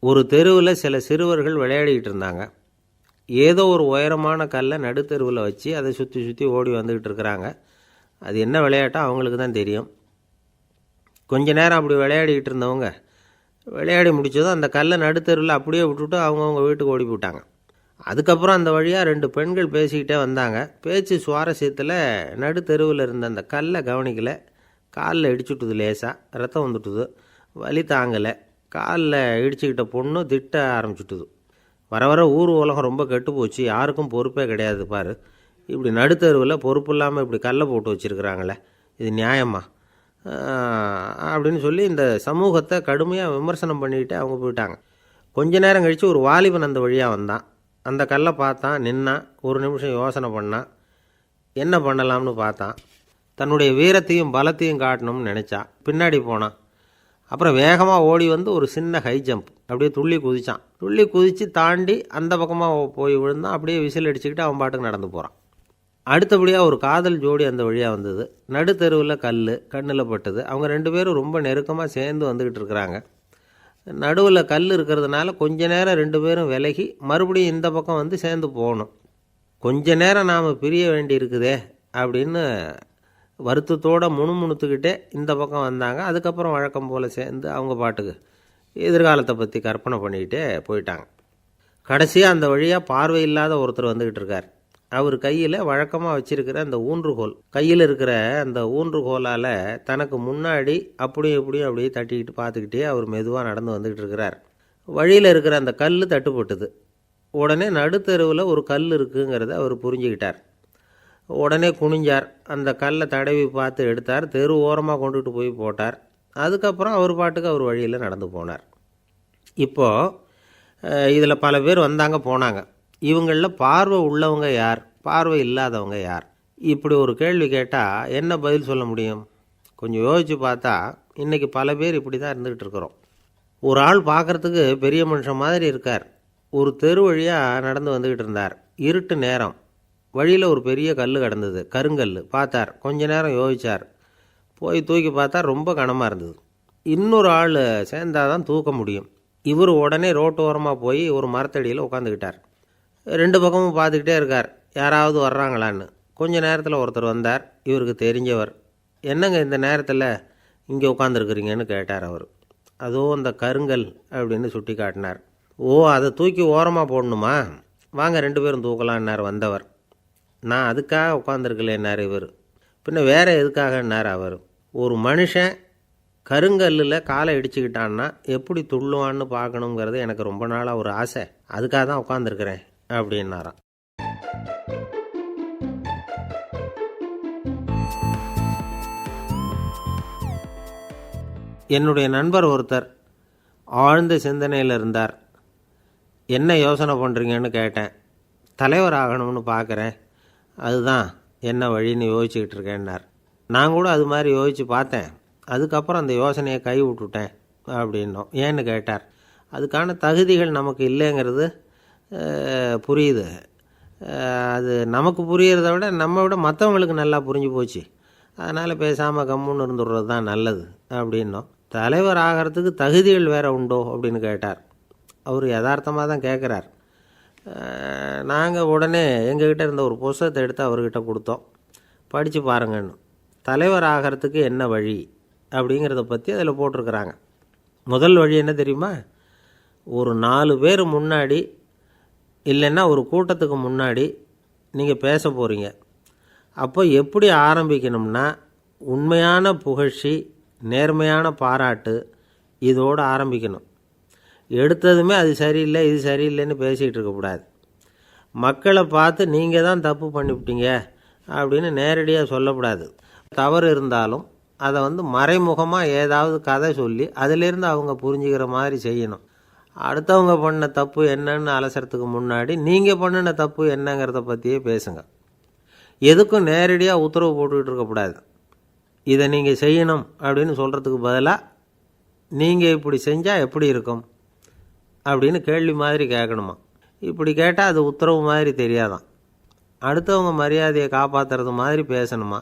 ஒரு தெருவில் சில சிறுவர்கள் விளையாடிக்கிட்டு இருந்தாங்க. ஏதோ ஒரு உயரமான கல்லை நடுத்தெருவில் வச்சு அதை சுற்றி சுற்றி ஓடி வந்துக்கிட்டு இருக்கிறாங்க. அது என்ன விளையாட்டோ அவங்களுக்கு தான் தெரியும். கொஞ்ச நேரம் அப்படி விளையாடிக்கிட்டு இருந்தவங்க விளையாடி முடித்ததும் அந்த கல்லை நடுத்தெருவில் அப்படியே விட்டுட்டு அவங்கவுங்க வீட்டுக்கு ஓடி போயிட்டாங்க. அதுக்கப்புறம் அந்த வழியாக 2 பெண்கள் பேசிக்கிட்டே வந்தாங்க. பேச்சு சுவாரஸ்யத்தில் நடுத்தெருவில் இருந்த அந்த கல்லை கவனிக்கலை. காலில் இடிச்சுட்டுது, லேசாக ரத்தம் வந்துட்டுது, வலி தாங்கலை. காலில் இடிச்சுக்கிட்ட பொண்ணு திட்ட ஆரம்பிச்சுட்டுது. வர வர ஊர் உலகம் ரொம்ப கெட்டு போச்சு, யாருக்கும் பொறுப்பே கிடையாது பாரு, இப்படி நடுத்தருவில் பொறுப்பு இல்லாமல் இப்படி கல்லை போட்டு வச்சுருக்குறாங்களே, இது நியாயமா அப்படின்னு சொல்லி இந்த சமூகத்தை கடுமையாக விமர்சனம் பண்ணிக்கிட்டு அவங்க போயிட்டாங்க. கொஞ்ச நேரம் கழித்து ஒரு வாலிபன் அந்த வழியாக வந்தான். அந்த கல்லை பார்த்தான், நின்னான், ஒரு நிமிஷம் யோசனை பண்ணான். என்ன பண்ணலாம்னு பார்த்தான். தன்னுடைய வீரத்தையும் பலத்தையும் காட்டணும்னு நினச்சான். பின்னாடி போனான். அப்புறம் வேகமாக ஓடி வந்து ஒரு சின்ன ஹை ஜம்ப் அப்படியே துள்ளி குதிச்சான். துள்ளி குதித்து தாண்டி அந்த பக்கமாக போய் விழுந்தான். அப்படியே விசில் அடிச்சுக்கிட்டு அவன் பாட்டுக்கு நடந்து போகிறான். அடுத்தபடியாக ஒரு காதல் ஜோடி அந்த வழியாக வந்தது. நடுத்தெருவில் கண்ணில் பட்டது. அவங்க 2 பேரும் ரொம்ப நெருக்கமாக சேர்ந்து வந்துக்கிட்டு இருக்கிறாங்க. நடுவில் கல் இருக்கிறதுனால கொஞ்ச நேரம் 2 பேரும் விலகி மறுபடியும் இந்த பக்கம் வந்து சேர்ந்து போகணும். கொஞ்ச நேரம் நாம் பிரிய வேண்டி இருக்குதே அப்படின்னு வருத்தத்தோடு முணுமுணுத்துக்கிட்டே இந்த பக்கம் வந்தாங்க. அதுக்கப்புறம் வழக்கம் போல் சேர்ந்து அவங்க பாட்டுக்கு எதிர்காலத்தை பற்றி கற்பனை பண்ணிக்கிட்டே போயிட்டாங்க. கடைசியாக அந்த வழியாக பார்வை இல்லாத ஒருத்தர் வந்துக்கிட்டு இருக்கார். அவர் கையில் வழக்கமாக வச்சுருக்கிற அந்த ஊன்றுகோல், கையில் இருக்கிற அந்த ஊன்றுகோலால் தனக்கு முன்னாடி அப்படியும் இப்படியும் அப்படியே தட்டிக்கிட்டு பார்த்துக்கிட்டே அவர் மெதுவாக நடந்து வந்துக்கிட்டு இருக்கிறார். வழியில் இருக்கிற அந்த கல் தட்டுப்பட்டுது. உடனே நடுத்தெருவில் ஒரு கல் இருக்குங்கிறத அவர் புரிஞ்சுக்கிட்டார். உடனே குனிஞ்சார். அந்த கல்லை தடவி பார்த்து எடுத்தார். தெரு ஓரமாக கொண்டுட்டு போய் போட்டார். அதுக்கப்புறம் அவர் பாட்டுக்கு அவர் வழியில் நடந்து போனார். இப்போது இதில் பல பேர் வந்தாங்க போனாங்க. இவங்களில் பார்வை உள்ளவங்க யார், பார்வை இல்லாதவங்க யார்? இப்படி ஒரு கேள்வி கேட்டால் என்ன பதில் சொல்ல முடியும்? கொஞ்சம் யோசித்து பார்த்தா இன்றைக்கி பல பேர் இப்படி தான் இருந்துக்கிட்டு இருக்கிறோம். ஒரு ஆள் பார்க்குறதுக்கு பெரிய மனுஷன் மாதிரி இருக்கார். ஒரு தெரு வழியாக நடந்து வந்துக்கிட்டு இருந்தார். இருட்டு நேரம். வழியில் ஒரு பெரிய கல் கிடந்தது, கருங்கல். பார்த்தார். கொஞ்ச நேரம் யோசித்தார். போய் தூக்கி பார்த்தா ரொம்ப கனமாக இருந்தது. இன்னொரு ஆள் சேர்ந்தாதான் தூக்க முடியும். இவர் உடனே ரோட்டு ஓரமாக போய் ஒரு மரத்தடியில் உட்காந்துக்கிட்டார். 2 பக்கமும் பார்த்துக்கிட்டே இருக்கார், யாராவது வர்றாங்களான்னு. கொஞ்ச நேரத்தில் ஒருத்தர் வந்தார். இவருக்கு தெரிஞ்சவர். என்னங்க இந்த நேரத்தில் இங்கே உட்காந்துருக்குறீங்கன்னு கேட்டார் அவர். அதோ அந்த கருங்கல் அப்படின்னு சுட்டி காட்டினார். ஓ, அதை தூக்கி ஓரமாக போடணுமா? வாங்க 2 பேரும் தூக்கலான்னார் வந்தவர். நான் அதுக்காக உட்காந்துருக்கலேன்னார் இவர். பின்ன வேறு எதுக்காகன்னார் அவர். ஒரு மனுஷன் கருங்கல்லில் காலை இடிச்சுக்கிட்டான்னா எப்படி துள்ளுவான்னு பார்க்கணுங்கிறது எனக்கு ரொம்ப நாளாக ஒரு ஆசை, அதுக்காக தான் உட்காந்துருக்கிறேன் அப்படின்னாராம். என்னுடைய நண்பர் ஒருத்தர் ஆழ்ந்த சிந்தனையில் இருந்தார். என்ன யோசனை பண்ணுறீங்கன்னு கேட்டேன். தலைவர் ஆகணும்னு பார்க்குறேன், அதுதான் என்ன வழின்னு யோசிச்சுக்கிட்டு இருக்கேன்னார். நான் கூட அது மாதிரி யோசித்து பார்த்தேன். அதுக்கப்புறம் அந்த யோசனையை கை விட்டுட்டேன் அப்படின்னோம். ஏன்னு கேட்டார். அதுக்கான தகுதிகள் நமக்கு இல்லைங்கிறது புரியுது. அது நமக்கு புரியறத விட நம்ம விட மற்றவங்களுக்கு நல்லா புரிஞ்சு போச்சு. அதனால் பேசாமல் கம்முன்னு இருந்துடுறது தான் நல்லது அப்படின்னோம். தலைவர் ஆகிறதுக்கு தகுதிகள் வேறு உண்டோ அப்படின்னு கேட்டார். அவர் யதார்த்தமாக தான் கேட்குறார். நாங்கள் உடனே எங்ககிட்ட இருந்த ஒரு புத்தகத்தை எடுத்து அவர்கிட்ட கொடுத்தோம். படித்து பாருங்கன்னு. தலைவர் ஆகிறதுக்கு என்ன வழி அப்படிங்கிறத பற்றி அதில் போட்டிருக்கிறாங்க. முதல் வழி என்ன தெரியுமா? ஒரு 4 பேர் முன்னாடி இல்லைன்னா ஒரு கூட்டத்துக்கு முன்னாடி நீங்கள் பேச போகிறீங்க. அப்போ எப்படி ஆரம்பிக்கணும்னா, உண்மையான புகழ்ச்சி, நேர்மையான பாராட்டு, இதோடு ஆரம்பிக்கணும். எடுத்ததுமே அது சரியில்லை இது சரியில்லைன்னு பேசிகிட்டு இருக்கக்கூடாது. மக்களை பார்த்து நீங்கள் தான் தப்பு பண்ணிவிட்டீங்க அப்படின்னு நேரடியாக சொல்லக்கூடாது. தவறு இருந்தாலும் அதை மறைமுகமாக ஏதாவது கதை சொல்லி அதிலிருந்து அவங்க புரிஞ்சுக்கிற மாதிரி செய்யணும். அடுத்தவங்க பண்ண தப்பு என்னன்னு அலசறதுக்கு முன்னாடி நீங்கள் பண்ணின தப்பு என்னங்கிறத பற்றியே பேசுங்க. எதுக்கும் நேரடியாக உத்தரவு போட்டுக்கிட்டு இருக்கக்கூடாது. இதை நீங்கள் செய்யணும் அப்படின்னு சொல்கிறதுக்கு பதிலாக நீங்கள் இப்படி செஞ்சால் எப்படி இருக்கும் அப்படின்னு கேள்வி மாதிரி கேட்கணுமா. இப்படி கேட்டால் அது உத்தரவு மாதிரி தெரியாதான். அடுத்தவங்க மரியாதையை காப்பாற்றுறது மாதிரி பேசணுமா.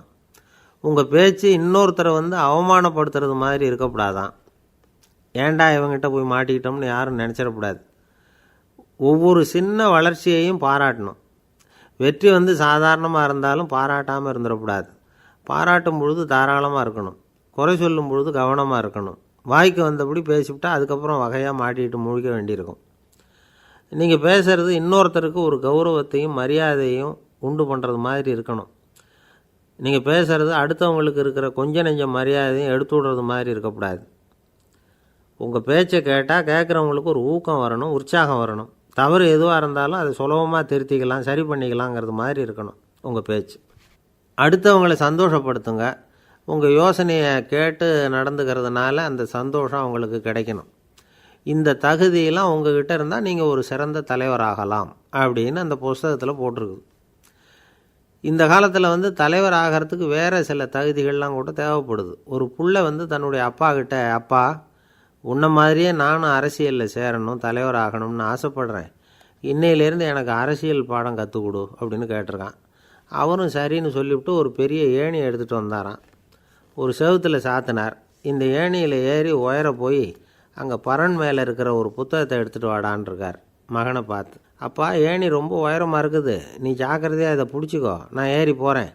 உங்கள் பேச்சு இன்னொருத்தரை அவமானப்படுத்துறது மாதிரி இருக்கக்கூடாதான். ஏன்டா இவங்ககிட்ட போய் மாட்டிக்கிட்டோம்னு யாரும் நினச்சிடக்கூடாது. ஒவ்வொரு சின்ன வளர்ச்சியையும் பாராட்டணும். வெற்றி வந்து சாதாரணமாக இருந்தாலும் பாராட்டாமல் இருந்துடக்கூடாது. பாராட்டும் பொழுது தாராளமாக இருக்கணும். குறை சொல்லும் பொழுது கவனமாக இருக்கணும். வாய்க்கு வந்தபடி பேசிவிட்டால் அதுக்கப்புறம் வகையாக மாட்டிக்கிட்டு முழிக்க வேண்டியிருக்கும். நீங்கள் பேசுகிறது இன்னொருத்தருக்கு ஒரு கௌரவத்தையும் மரியாதையும் உண்டு பண்ணுறது மாதிரி இருக்கணும். நீங்கள் பேசுகிறது அடுத்தவங்களுக்கு இருக்கிற கொஞ்ச நெஞ்ச மரியாதையும் எடுத்து விடுறது மாதிரி இருக்கக்கூடாது. உங்கள் பேச்சை கேட்டால் கேட்குறவங்களுக்கு ஒரு ஊக்கம் வரணும், உற்சாகம் வரணும். தவறு எதுவாக இருந்தாலும் அதை சுலபமாக திருத்திக்கலாம், சரி பண்ணிக்கலாங்கிறது மாதிரி இருக்கணும் உங்கள் பேச்சு. அடுத்தவங்களை சந்தோஷப்படுத்துங்க. உங்கள் யோசனையை கேட்டு நடந்துக்கிறதுனால அந்த சந்தோஷம் அவங்களுக்கு கிடைக்கணும். இந்த தகுதியெல்லாம் உங்ககிட்ட இருந்தால் நீங்கள் ஒரு சிறந்த தலைவராகலாம் அப்படின்னு அந்த புஸ்தகத்தில் போட்டிருக்குது. இந்த காலத்தில் வந்து தலைவர் ஆகிறதுக்கு வேறு சில தகுதிகள்லாம் கூட தேவைப்படுது. ஒரு புள்ள வந்து தன்னுடைய அப்பா கிட்ட, அப்பா உன்ன மாதிரியே நானும் அரசியலில் சேரணும், தலைவர் ஆகணும்னு ஆசைப்படுறேன், இன்னையிலேருந்து எனக்கு அரசியல் பாடம் கற்றுக் கொடு அப்படின்னு கேட்டிருக்கான். அவரும் சரின்னு சொல்லிவிட்டு ஒரு பெரிய ஏணியை எடுத்துகிட்டு வந்தாரான். ஒரு செவுத்தில் சாத்தினார். இந்த ஏணியில் ஏறி உயர போய் அங்கே பரன் மேலே இருக்கிற ஒரு புத்தகத்தை எடுத்துகிட்டு வாடான்ருக்கார் மகனை பார்த்து. அப்பா ஏணி ரொம்ப உயரமாக இருக்குது, நீ ஜாக்கிரதையாக இதை பிடிச்சிக்கோ, நான் ஏறி போகிறேன்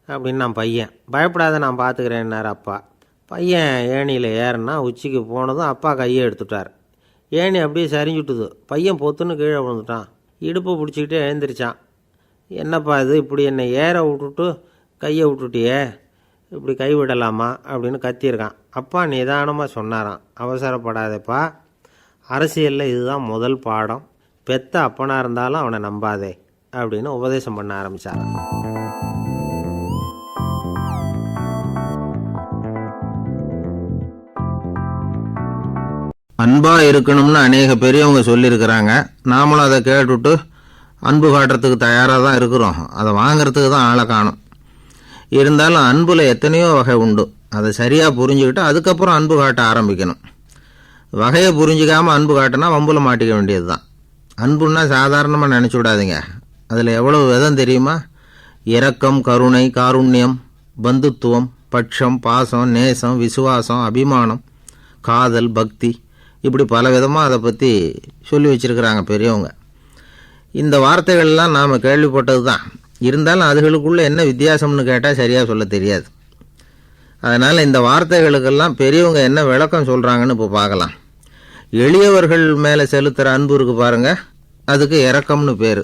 அப்படின்னு நான் பையன். பயப்படாத, நான் பார்த்துக்கிறேன்னார் அப்பா. பையன் ஏணியில் ஏறினா உச்சிக்கு போனதும் அப்பா கையை எடுத்துட்டார். ஏணி அப்படியே சரிஞ்சுட்டுது. பையன் பொத்துன்னு கீழே விழுந்துட்டான். இடுப்பை பிடிச்சிக்கிட்டே எழுந்திரிச்சான். என்னப்பா இது, இப்படி என்னை ஏற விட்டுட்டு கையை விட்டுட்டியே, இப்படி கைவிடலாமா அப்படின்னு கத்தியிருக்கான். அப்பா நிதானமாக சொன்னாராம், அவசரப்படாதேப்பா, அரசியலில் இதுதான் முதல் பாடம், பெத்த அப்பனாக இருந்தாலும் அவனை நம்பாதே அப்படின்னு உபதேசம் பண்ண ஆரம்பித்தாரான். அன்பாக இருக்கணும்னு அநேக பெரியவங்க சொல்லியிருக்கிறாங்க. நாமளும் அதை கேட்டுவிட்டு அன்பு காட்டுறதுக்கு தயாராக தான் இருக்கிறோம். அதை வாங்கிறதுக்கு தான் ஆளை காணும். இருந்தாலும் அன்பில் எத்தனையோ வகை உண்டு. அதை சரியாக புரிஞ்சுக்கிட்டு அதுக்கப்புறம் அன்பு காட்ட ஆரம்பிக்கணும். வகையை புரிஞ்சிக்காமல் அன்பு காட்டினா வம்புல மாட்டிக்க வேண்டியது தான். அன்புன்னா சாதாரணமாக நினச்சி விடாதீங்க. அதில் எவ்வளவு விதம் தெரியுமா? இரக்கம், கருணை, காருண்யம், பந்துத்துவம், பட்சம், பாசம், நேசம், விசுவாசம், அபிமானம், காதல், பக்தி, இப்படி பல விதமாக அதை பற்றி சொல்லி வச்சுருக்கிறாங்க பெரியவங்க. இந்த வார்த்தைகள்லாம் நாம் கேள்விப்பட்டது தான். இருந்தாலும் அதுகளுக்குள்ளே என்ன வித்தியாசம்னு கேட்டால் சரியாக சொல்ல தெரியாது. அதனால் இந்த வார்த்தைகளுக்கெல்லாம் பெரியவங்க என்ன விளக்கம் சொல்கிறாங்கன்னு இப்போ பார்க்கலாம். எளியவர்கள் மேலே செலுத்துகிற அன்பு இருக்குது பாருங்கள், அதுக்கு இரக்கம்னு பேர்.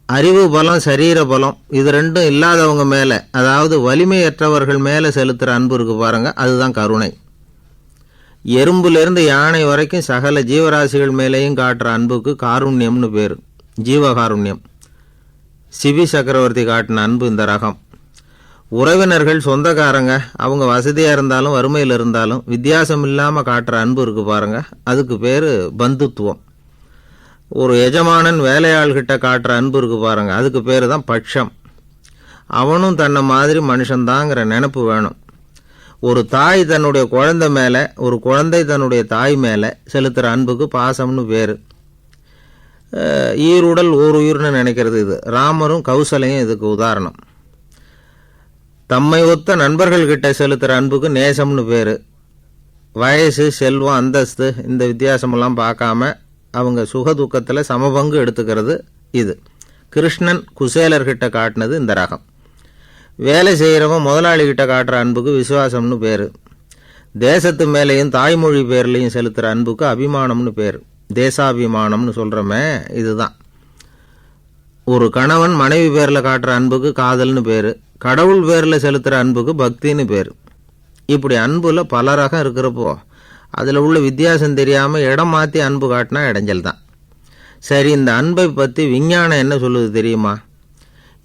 அறிவு பலம், சரீர பலம், இது ரெண்டும் இல்லாதவங்க மேலே, அதாவது வலிமையற்றவர்கள் மேலே செலுத்துகிற அன்பு இருக்குது பாருங்கள், அதுதான் கருணை. எறும்புலேருந்து யானை வரைக்கும் சகல ஜீவராசிகள் மேலேயும் காட்டுற அன்புக்கு காருண்யம்னு பேர், ஜீவகாருண்யம். சிவி சக்கரவர்த்தி காட்டின அன்பு இந்த ரகம். உறவினர்கள், சொந்தக்காரங்க, அவங்க வசதியாக இருந்தாலும் வறுமையில் இருந்தாலும் வித்தியாசம் இல்லாமல் காட்டுற அன்பு இருக்குது பாருங்க, அதுக்கு பேர் பந்துத்துவம். ஒரு எஜமானன் வேலையாள்கிட்ட காட்டுற அன்பு இருக்குது பாருங்க, அதுக்கு பேர் தான் பட்சம். அவனும் தன்னை மாதிரி மனுஷன்தாங்கிற நினப்பு வேணும். ஒரு தாய் தன்னுடைய குழந்தை மேலே, ஒரு குழந்தை தன்னுடைய தாய் மேலே செலுத்துகிற அன்புக்கு பாசம்னு பேர். ஈருடல் ஓர் உயிர்னு நினைக்கிறது இது. ராமரும் கௌசலையும் இதுக்கு உதாரணம். தம்மை ஒத்த நண்பர்கள்கிட்ட செலுத்துகிற அன்புக்கு நேசம்னு பேர். வயசு, செல்வம், அந்தஸ்து, இந்த வித்தியாசமெல்லாம் பார்க்காம அவங்க சுகதுக்கத்தில் சமபங்கு எடுத்துக்கிறது இது. கிருஷ்ணன் குசேலர்கிட்ட காட்டினது இந்த ரகம். வேலை செய்கிறவன் முதலாளிகிட்ட காட்டுற அன்புக்கு விசுவாசம்னு பேர். தேசத்து மேலேயும் தாய்மொழி பேர்லையும் செலுத்துகிற அன்புக்கு அபிமானம்னு பேர். தேசாபிமானம்னு சொல்கிறோமே, இதுதான். ஒரு கணவன் மனைவி பேரில் காட்டுற அன்புக்கு காதல்னு பேர். கடவுள் பேரில் செலுத்துகிற அன்புக்கு பக்தின்னு பேர். இப்படி அன்புல பல ரகம் இருக்கிறப்போ அதில் உள்ள வித்தியாசம் தெரியாமல் இடம் மாற்றி அன்பு காட்டினா இடைஞ்சல் தான். சரி, இந்த அன்பை பற்றி விஞ்ஞானம் என்ன சொல்லுது தெரியுமா?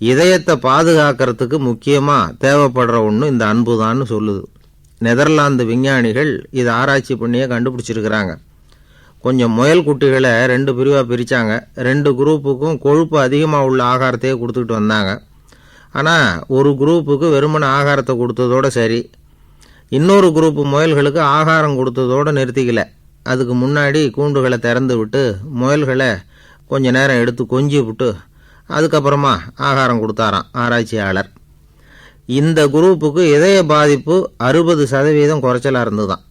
இதயத்தை பாதுகாக்கிறதுக்கு முக்கியமாக தேவைப்படுற ஒன்று இந்த அன்பு தான்னு சொல்லுது. நெதர்லாந்து விஞ்ஞானிகள் இதை ஆராய்ச்சி பண்ணியே கண்டுபிடிச்சிருக்கிறாங்க. கொஞ்சம் முயல் குட்டிகளை 2 பிரிவாக பிரித்தாங்க. 2 குரூப்புக்கும் கொழுப்பு அதிகமாக உள்ள ஆகாரத்தையே கொடுத்துக்கிட்டு வந்தாங்க. ஆனால் ஒரு குரூப்புக்கு வெறுமன ஆகாரத்தை கொடுத்ததோடு சரி, இன்னொரு குரூப்பு முயல்களுக்கு ஆகாரம் கொடுத்ததோடு நிறுத்திக்கல. அதுக்கு முன்னாடி கூண்டுகளை திறந்து விட்டு முயல்களை கொஞ்ச நேரம் எடுத்து கொஞ்சி விட்டு அதுக்கப்புறமா ஆகாரம் கொடுத்தாராம் ஆராய்ச்சியாளர். இந்த குரூப்புக்கு இதய பாதிப்பு 60% குறைச்சலாக இருந்துதான்.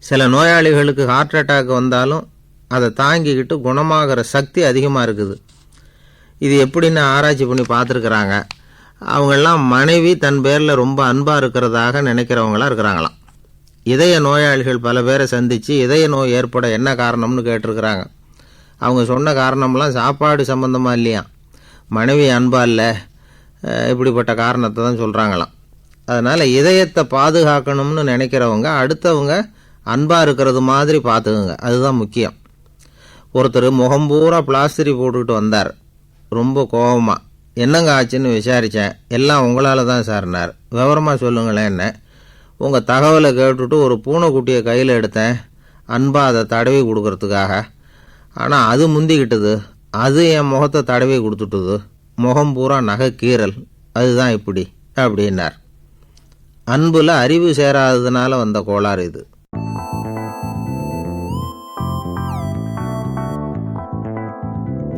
சில நோயாளிகளுக்கு ஹார்ட் அட்டாக் வந்தாலும் அதை தாங்கிக்கிட்டு குணமாகிற சக்தி அதிகமாக இருக்குது. இது எப்படின்னு ஆராய்ச்சி பண்ணி பார்த்துருக்குறாங்க. அவங்கெல்லாம் மனைவி தன் பேரில் ரொம்ப அன்பாக இருக்கிறதாக நினைக்கிறவங்களாம் இருக்கிறாங்களாம். இதய நோயாளிகள் பல பேரை சந்தித்து இதய நோய் ஏற்பட என்ன காரணம்னு கேட்டிருக்கிறாங்க. அவங்க சொன்ன காரணம்லாம் சாப்பாடு சம்மந்தமாக இல்லையா, மனைவி அன்பா இல்லை, இப்படிப்பட்ட காரணத்தை தான் சொல்கிறாங்களாம். அதனால் இதயத்தை பாதுகாக்கணும்னு நினைக்கிறவங்க அடுத்தவங்க அன்பாக இருக்கிறது மாதிரி பார்த்துக்குங்க, அதுதான் முக்கியம். ஒருத்தர் முகம் பூரா பிளாஸ்டரி போட்டுக்கிட்டு வந்தார். ரொம்ப கோபமாக, என்னங்க ஆச்சுன்னு விசாரித்தேன். எல்லாம் உங்களால் தான் சார்னார். விவரமாக சொல்லுங்களேன். என்ன உங்கள் தகவலை கேட்டுட்டு ஒரு பூனைக்குட்டியை கையில் எடுத்தேன், அன்பாக அதை தடவி கொடுக்கறதுக்காக. ஆனால் அது முந்திக்கிட்டது, அது என் முகத்தை தடவி கொடுத்துட்டுது. முகம் பூரா நகை கீறல், அதுதான் இப்படி அப்படின்னார். அன்பில் அறிவு சேராததுனால வந்த கோளாறு இது.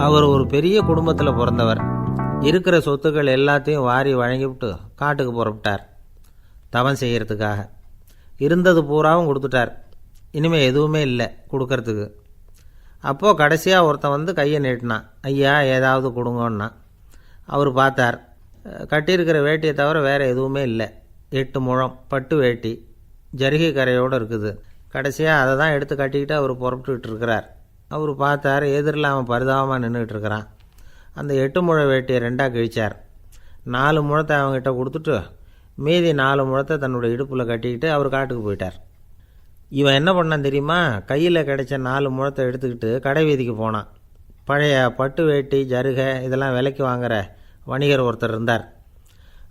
அவர் ஒரு பெரிய குடும்பத்தில் பிறந்தவர். இருக்கிற சொத்துக்கள் எல்லாத்தையும் வாரி வழங்கிவிட்டு காட்டுக்கு புறப்பட்டார் தவம் செய்கிறதுக்காக. இருந்தது பூராவும் கொடுத்துட்டார். இனிமேல் எதுவுமே இல்லை கொடுக்கறதுக்கு. அப்போது கடைசியாக ஒருத்தன் வந்து கையை நீட்டினான். ஐயா ஏதாவது கொடுங்கன்னா. அவர் பார்த்தார். கட்டியிருக்கிற வேட்டியை தவிர வேறு எதுவுமே இல்லை. 8 முழம் பட்டு வேட்டி, ஜரிகை கரையோடு இருக்குது. கடைசியாக அதை தான் எடுத்து கட்டிக்கிட்டு அவர் புறப்பட்டுக்கிட்டு இருக்கிறார். அவர் பார்த்தார், எதிரில் அவன் பரிதாபமாக நின்றுக்கிட்டு இருக்கிறான். அந்த 8 முழ வேட்டியை 2ஆக கிழிச்சார். 4 முழத்தை அவங்ககிட்ட கொடுத்துட்டு மீதி 4 முழத்தை தன்னுடைய இடுப்பில் கட்டிக்கிட்டு அவர் காட்டுக்கு போயிட்டார். இவன் என்ன பண்ணான் தெரியுமா? கையில் கிடைச்ச 4 முழத்தை எடுத்துக்கிட்டு கடை வீதிக்கு போனான். பழைய பட்டு வேட்டி ஜருகை இதெல்லாம் விலைக்கு வாங்குகிற வணிகர் ஒருத்தர் இருந்தார்.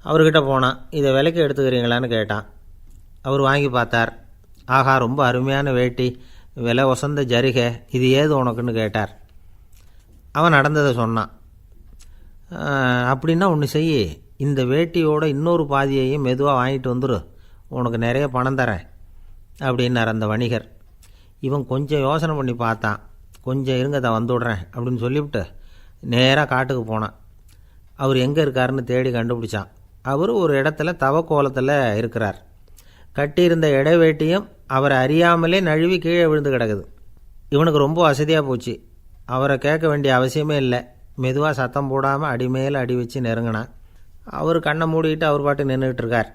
அவர்கிட்ட போனான். இதை விலைக்கு எடுத்துக்கிறீங்களான்னு கேட்டான். அவர் வாங்கி பார்த்தார். ஆஹா, ரொம்ப அருமையான வேட்டி, விலை ஒசந்த ஜருகை, இது ஏது உனக்குன்னு கேட்டார். அவன் நடந்ததை சொன்னான். அப்படின்னா ஒன்று செய், இந்த வேட்டியோட இன்னொரு பாதியையும் மெதுவாக வாங்கிட்டு வந்துரு, உனக்கு நிறைய பணம் தரேன் அப்படின்னார் அந்த வணிகர். இவன் கொஞ்சம் யோசனை பண்ணி பார்த்தான். கொஞ்சம் இருங்க, தான் வந்துவிட்றேன் அப்படின்னு சொல்லிவிட்டு நேராக காட்டுக்கு போனான். அவர் எங்கே இருக்காருன்னு தேடி கண்டுபிடிச்சான். அவர் ஒரு இடத்துல தவக்கோலத்தில் இருக்கிறார். கட்டியிருந்த இடைவேட்டியும் அவரை அறியாமலே நழுவி கீழே விழுந்து கிடக்குது. இவனுக்கு ரொம்ப வசதியாக போச்சு. அவரை கேட்க வேண்டிய அவசியமே இல்லை. மெதுவாக சத்தம் போடாமல் அடிமேல் அடி வச்சு நெருங்கினான். அவர் கண்ணை மூடிக்கிட்டு அவர் பாட்டு நின்றுக்கிட்டு இருக்கார்.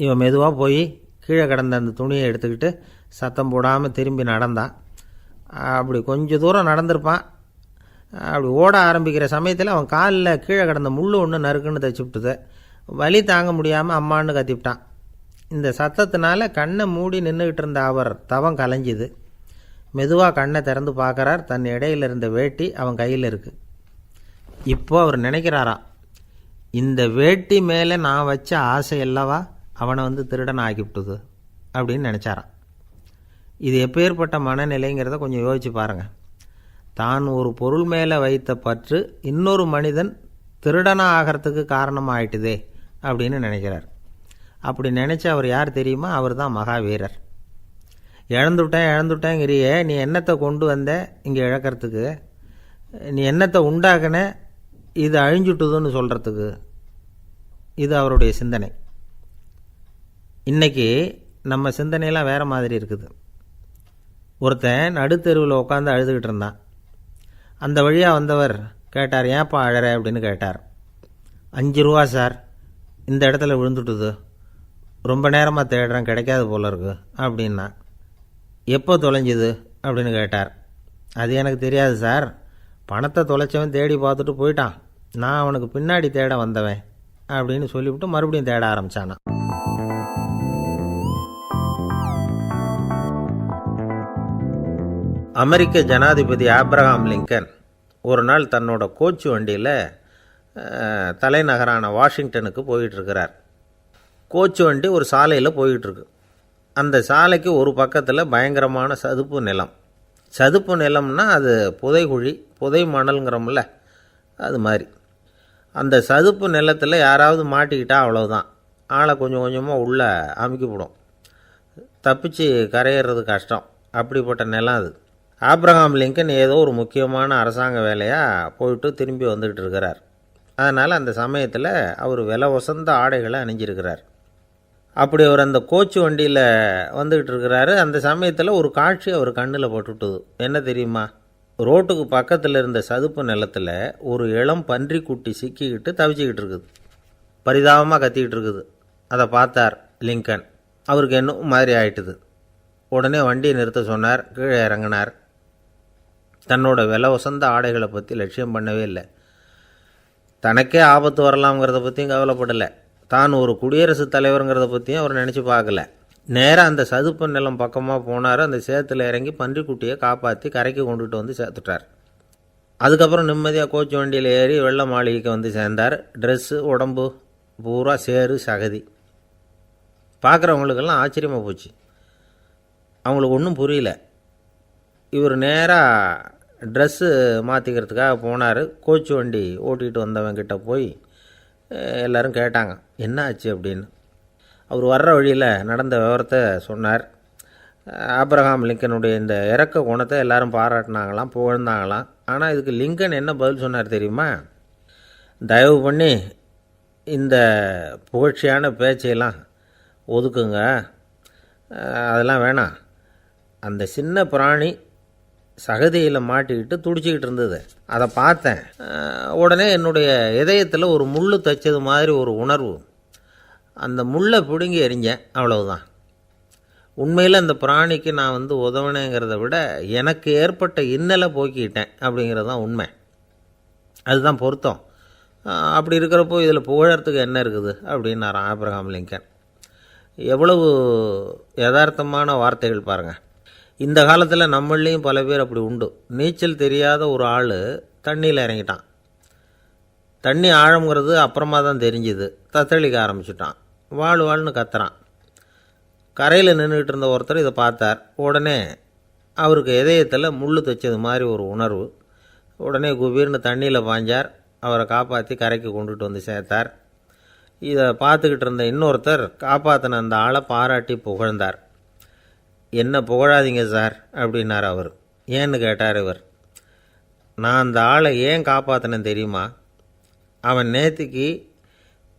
இவன் மெதுவாக போய் கீழே கிடந்த அந்த துணியை எடுத்துக்கிட்டு சத்தம் போடாமல் திரும்பி நடந்தான். அப்படி கொஞ்சம் தூரம் நடந்திருப்பான். அப்படி ஓட ஆரம்பிக்கிற சமயத்தில் அவன் காலில் கீழே கிடந்த முள் ஒன்று நறுக்குன்னு தைச்சி விட்டுது. வலி தாங்க முடியாமல் அம்மான்னு கத்திவிட்டான். இந்த சத்தத்தினால கண்ணை மூடி நின்றுக்கிட்டு இருந்த அவர் தவம் கலைஞ்சிது. மெதுவாக கண்ணை திறந்து பார்க்குறார். தன் இடையில் இருந்த வேட்டி அவன் கையில் இருக்குது. இப்போ அவர் நினைக்கிறாராம், இந்த வேட்டி மேலே நான் வச்ச ஆசை அல்லவா அவனை வந்து திருடன் ஆக்கிவிட்டுது அப்படின்னு நினச்சாரான். இது எப்பேற்பட்ட மனநிலைங்கிறத கொஞ்சம் யோசிச்சு பாருங்கள். தான் ஒரு பொருள் மேலே வைத்த பற்று இன்னொரு மனிதன் திருடனாக ஆகிறதுக்கு காரணமாக ஆயிட்டுதே அப்படின்னு நினைக்கிறார். அப்படி நினச்ச அவர் யார் தெரியுமா? அவர் தான் மகாவீரர். இழந்துட்டேங்கிறியே, நீ என்னத்தை கொண்டு வந்த இங்கே இழக்கிறதுக்கு? நீ என்னத்தை உண்டாக்குன இது அழிஞ்சுட்டுதுன்னு சொல்கிறதுக்கு? இது அவருடைய சிந்தனை. இன்றைக்கி நம்ம சிந்தனையெல்லாம் வேறு மாதிரி இருக்குது. ஒருத்தன் நடுத்தெருவில் உட்காந்து அழுதுகிட்டு இருந்தான். அந்த வழியாக வந்தவர் கேட்டார், ஏன்ப்பா அழற அப்படின்னு கேட்டார். 5 ரூபா சார், இந்த இடத்துல விழுந்துட்டுது, ரொம்ப நேரமாக தேடுறேன், கிடைக்காது போல இருக்கு அப்படின்னா. எப்போ தொலைஞ்சுது அப்படின்னு கேட்டார். அது எனக்கு தெரியாது சார், பணத்தை தொலைச்சவன் தேடி பார்த்துட்டு போயிட்டான், நான் அவனுக்கு பின்னாடி தேட வந்தவன் அப்படின்னு சொல்லிவிட்டு மறுபடியும் தேட ஆரம்பித்தானா. அமெரிக்க ஜனாதிபதி ஆப்ரஹாம் லிங்கன் ஒரு நாள் தன்னோட கோச்சு வண்டியில் தலைநகரான வாஷிங்டனுக்கு போயிட்டுருக்கிறார். கோச்சு வண்டி ஒரு சாலையில் போயிட்டுருக்கு. அந்த சாலைக்கு ஒரு பக்கத்தில் பயங்கரமான சதுப்பு நிலம். சதுப்பு நிலம்னா அது புதைகுழி, புதை மணல்ங்கிறோம்ல, அது மாதிரி. அந்த சதுப்பு நிலத்தில் யாராவது மாட்டிக்கிட்டா அவ்வளோதான், ஆளை கொஞ்சம் கொஞ்சமாக உள்ளே அமுக்கிவிடும், தப்பிச்சு கரையிறது கஷ்டம். அப்படிப்பட்ட நிலம் அது. ஆப்ரஹாம் லிங்கன் ஏதோ ஒரு முக்கியமான அரசாங்க வேலையாக போயிட்டு திரும்பி வந்துக்கிட்டு இருக்கிறார். அதனால் அந்த சமயத்தில் அவர் விலை உசந்த ஆடைகளை அணிஞ்சிருக்கிறார். அப்படி அவர் அந்த கோச்சு வண்டியில் வந்துக்கிட்டு இருக்கிறாரு. அந்த சமயத்தில் ஒரு காட்சி அவர் கண்ணில் பட்டுட்டுது. என்ன தெரியுமா? ரோட்டுக்கு பக்கத்தில் இருந்த சதுப்பு நிலத்தில் ஒரு இளம் பன்றிக்குட்டி சிக்கிக்கிட்டு தவிச்சிக்கிட்டு இருக்குது. பரிதாபமாக கத்திக்கிட்டு இருக்குது. அதை பார்த்தார் லிங்கன். அவருக்கு என்ன மாதிரி ஆயிட்டுது. உடனே வண்டியை நிறுத்த சொன்னார். கீழே இறங்கினார். தன்னோட விலை உசந்த ஆடைகளை பற்றி லட்சியம் பண்ணவே இல்லை. தனக்கே ஆபத்து வரலாம்ங்கிறத பற்றியும் கவலைப்படலை. தான் ஒரு குடியரசுத் தலைவருங்கிறத பற்றியும் அவர் நினச்சி பார்க்கல. நேராக அந்த சதுப்பு நிலம் பக்கமாக போனார். அந்த சேத்துல இறங்கி பன்றிக்குட்டியை காப்பாற்றி கரைக்கு கொண்டுட்டு வந்து சேர்த்துட்டார். அதுக்கப்புறம் நிம்மதியாக கோச்சு வண்டியில் ஏறி வெள்ளை மாளிகைக்கு வந்து சேர்ந்தார். ட்ரெஸ்ஸு உடம்பு பூரா சேறு சகதி. பார்க்குறவங்களுக்கெல்லாம் ஆச்சரியமாக போச்சு. அவங்களுக்கு ஒன்றும் புரியல. இவர் நேராக ட்ரெஸ்ஸு மாற்றிக்கிறதுக்காக போனார். கோச்சு வண்டி ஓட்டிகிட்டு வந்தவங்கிட்ட போய் எல்லோரும் கேட்டாங்க என்ன ஆச்சு அப்படின்னு. அவர் வர்ற வழியில் நடந்த விவரத்தை சொன்னார். ஆபிரகாம் லிங்கனுடைய இந்த இறக்க குணத்தை எல்லாரும் பாராட்டினாங்களாம், புகழ்ந்தாங்களாம். ஆனால் இதுக்கு லிங்கன் என்ன பதில் சொன்னார் தெரியுமா? தயவு பண்ணி இந்த புகழ்ச்சியான பேச்சையெல்லாம் ஒதுக்குங்க, அதெல்லாம் வேணாம். அந்த சின்ன பிராணி சகதியில் மாட்டிக்கிட்டு துடிச்சிக்கிட்டு இருந்தது, அதை பார்த்தேன். உடனே என்னுடைய இதயத்தில் ஒரு முள் தைச்சது மாதிரி ஒரு உணர்வு. அந்த முள்ளை பிடுங்கி எறிஞ்சேன், அவ்வளவுதான். உண்மையில் அந்த பிராணிக்கு நான் உதவினேங்கிறத விட எனக்கு ஏற்பட்ட இன்னலை போக்கிட்டேன் அப்படிங்கிறது தான் உண்மை. அதுதான் பொருத்தம். அப்படி இருக்கிறப்போ இதில் புகழறதுக்கு என்ன இருக்குது அப்படின்னார் ஆபிரகாம் லிங்கன். எவ்வளவு யதார்த்தமான வார்த்தைகள் பாருங்கள். இந்த காலத்தில் நம்மளையும் பல பேர் அப்படி உண்டு. நீச்சல் தெரியாத ஒரு ஆள் தண்ணியில் இறங்கிட்டான். தண்ணி ஆழங்கிறது அப்புறமா தான் தெரிஞ்சுது. தத்தளிக்க ஆரம்பிச்சிட்டான். வாழ்னு கத்துறான். கரையில் நின்றுக்கிட்டு இருந்த ஒருத்தர் இதை பார்த்தார். உடனே அவருக்கு இதயத்தில் முள் தைச்சது மாதிரி ஒரு உணர்வு. உடனே குபீர்னு தண்ணியில் பாய்ஞ்சார். அவரை காப்பாற்றி கரைக்கு கொண்டுட்டு வந்து சேர்த்தார். இதை பார்த்துக்கிட்டு இருந்த இன்னொருத்தர் காப்பாற்றின அந்த ஆளை பாராட்டி புகழ்ந்தார். என்ன புகழாதீங்க சார் அப்படின்னார் அவர். ஏன்னு கேட்டார் இவர். நான் அந்த ஆளை ஏன் காப்பாற்றினேன் தெரியுமா? அவன் நேற்றுக்கு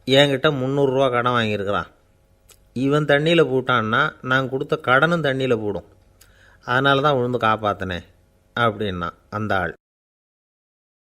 என்கிட்ட 300 ரூபா கடன் வாங்கியிருக்கிறான். இவன் தண்ணியில் போட்டான்னா நான் கொடுத்த கடனும் தண்ணியில் போடும். அதனால தான் விழுந்து காப்பாற்றினேன் அப்படின்னா அந்த ஆள்.